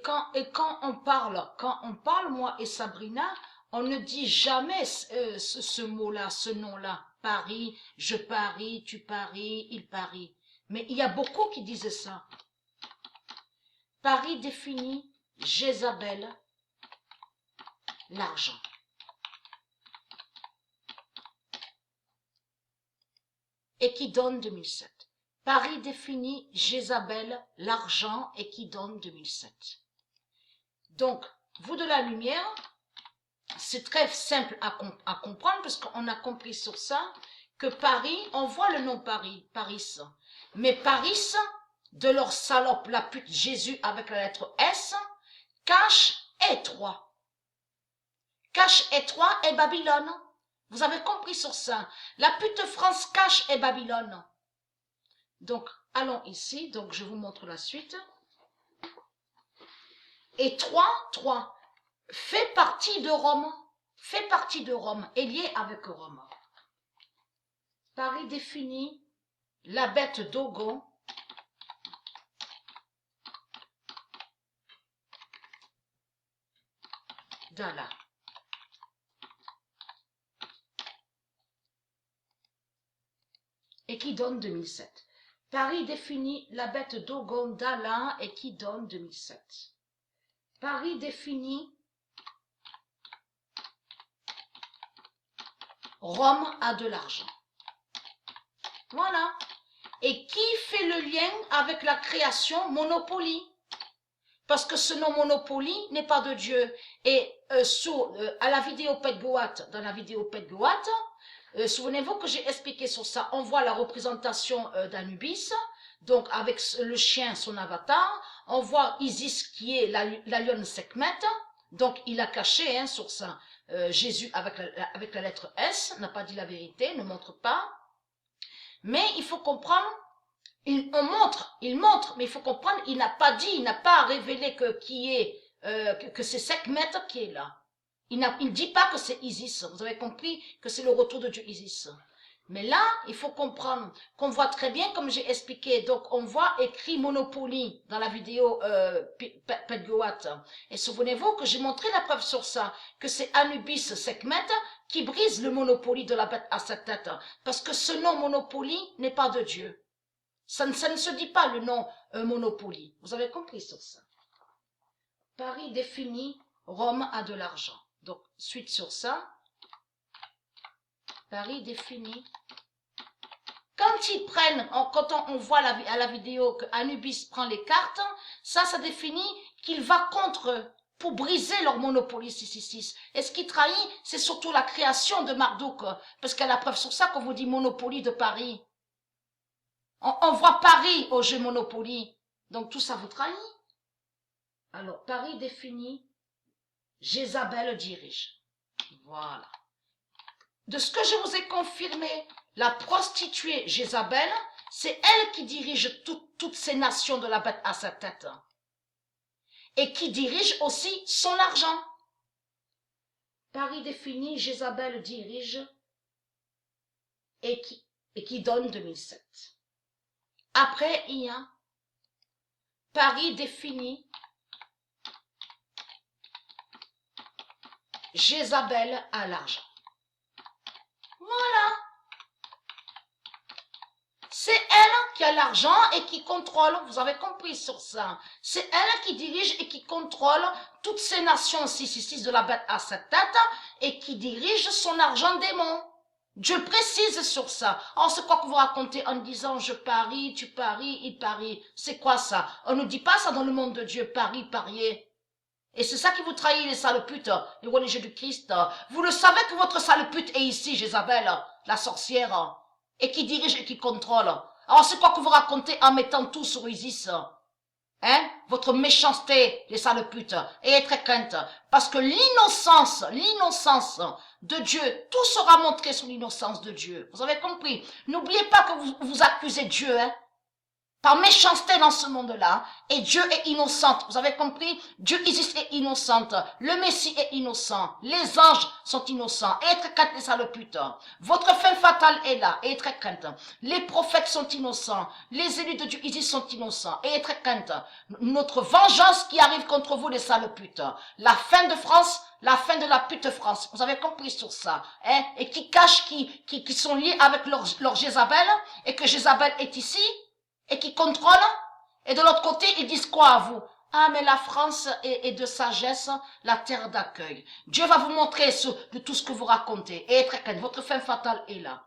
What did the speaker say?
quand on parle, moi et Sabrina, on ne dit jamais ce mot-là, ce nom-là. Paris, je parie, tu paries, il parie. Mais il y a beaucoup qui disent ça. Paris définit Jézabel, l'argent. Et qui donne 2007. Paris définit Jézabel, l'argent et qui donne 2007. Donc, vous de la lumière, c'est très simple à comprendre parce qu'on a compris sur ça que Paris, on voit le nom Paris, Paris. Mais Paris, de leur salope, la pute Jésus avec la lettre S, cache étroit. Cache étroit est Babylone. Vous avez compris sur ça. La pute France cache est Babylone. Donc, allons ici. Donc, je vous montre la suite. Et 3 fait partie de Rome. Fait partie de Rome. Est lié avec Rome. Paris définit la bête Dogon. Dala. Et qui donne 2007. Paris définit la bête Dogon d'Alain et qui donne 2007. Paris définit Rome a de l'argent. Voilà. Et qui fait le lien avec la création Monopoly? Parce que ce nom Monopoly n'est pas de Dieu. Et à la vidéo Pet Goat, dans la vidéo Pet Goat, souvenez-vous que j'ai expliqué sur ça, on voit la représentation d'Anubis, donc avec le chien, son avatar, on voit Isis qui est la lionne Sekhmet, donc il a caché sur ça, Jésus avec la lettre S, n'a pas dit la vérité, ne montre pas, mais il faut comprendre, il montre, mais il faut comprendre, il n'a pas dit, il n'a pas révélé que c'est Sekhmet qui est là. Il ne dit pas que c'est Isis. Vous avez compris que c'est le retour de Dieu Isis. Mais là, il faut comprendre qu'on voit très bien, comme j'ai expliqué. Donc, on voit écrit Monopoly dans la vidéo Pet Goat. Et souvenez-vous que j'ai montré la preuve sur ça, que c'est Anubis Sekhmet qui brise le Monopoly de la bête à 7 têtes. Parce que ce nom Monopoly n'est pas de Dieu. Ça ne se dit pas le nom Monopoly. Vous avez compris sur ça. Paris définit Rome a de l'argent. Donc, suite sur ça, Paris définit. Quand ils prennent, quand on voit à la vidéo que Anubis prend les cartes, ça définit qu'il va contre eux pour briser leur Monopoly 666. Et ce qui trahit, c'est surtout la création de Marduk, parce qu'il y a la preuve sur ça qu'on vous dit Monopoly de Paris. On voit Paris au jeu Monopoly. Donc, tout ça vous trahit. Alors, Paris définit. Jézabel dirige. Voilà. De ce que je vous ai confirmé, la prostituée Jézabel, c'est elle qui dirige toutes ces nations de la bête à sa tête. Et qui dirige aussi son argent. Paris définit, Jézabel dirige et qui donne 2007. Après, il y a Paris définit, Jézabel a l'argent. Voilà. C'est elle qui a l'argent et qui contrôle, vous avez compris sur ça. C'est elle qui dirige et qui contrôle toutes ces nations 666 de la bête à 7 têtes et qui dirige son argent démon. Dieu précise sur ça. Oh, c'est quoi que vous racontez en disant je parie, tu paries, il parie. C'est quoi ça? On ne dit pas ça dans le monde de Dieu, parie, parier. Et c'est ça qui vous trahit, les sales putes, les religieux du Christ. Vous le savez que votre sale pute est ici, Jézabel, la sorcière, et qui dirige et qui contrôle. Alors c'est quoi que vous racontez en mettant tout sur Isis? Hein? Votre méchanceté, les sales putes, est très crainte. Parce que l'innocence de Dieu, tout sera montré sur l'innocence de Dieu. Vous avez compris? N'oubliez pas que vous accusez Dieu, hein? par méchanceté dans ce monde-là, et Dieu est innocent. Vous avez compris? Dieu Isis est innocente, le Messie est innocent, les anges sont innocents, et être crainte les saloputes. Votre fin fatale est là, et être crainte. Les prophètes sont innocents, les élus de Dieu Isis sont innocents, et être crainte. Notre vengeance qui arrive contre vous les saloputes. La fin de France, la fin de la pute France. Vous avez compris sur ça, hein? Et qui cachent, qui sont liés avec leur Jézabel, et que Jézabel est ici, et qui contrôlent, et de l'autre côté, ils disent quoi à vous? Ah, mais la France est de sagesse, la terre d'accueil. Dieu va vous montrer de tout ce que vous racontez, et être calme. Votre fin fatale est là.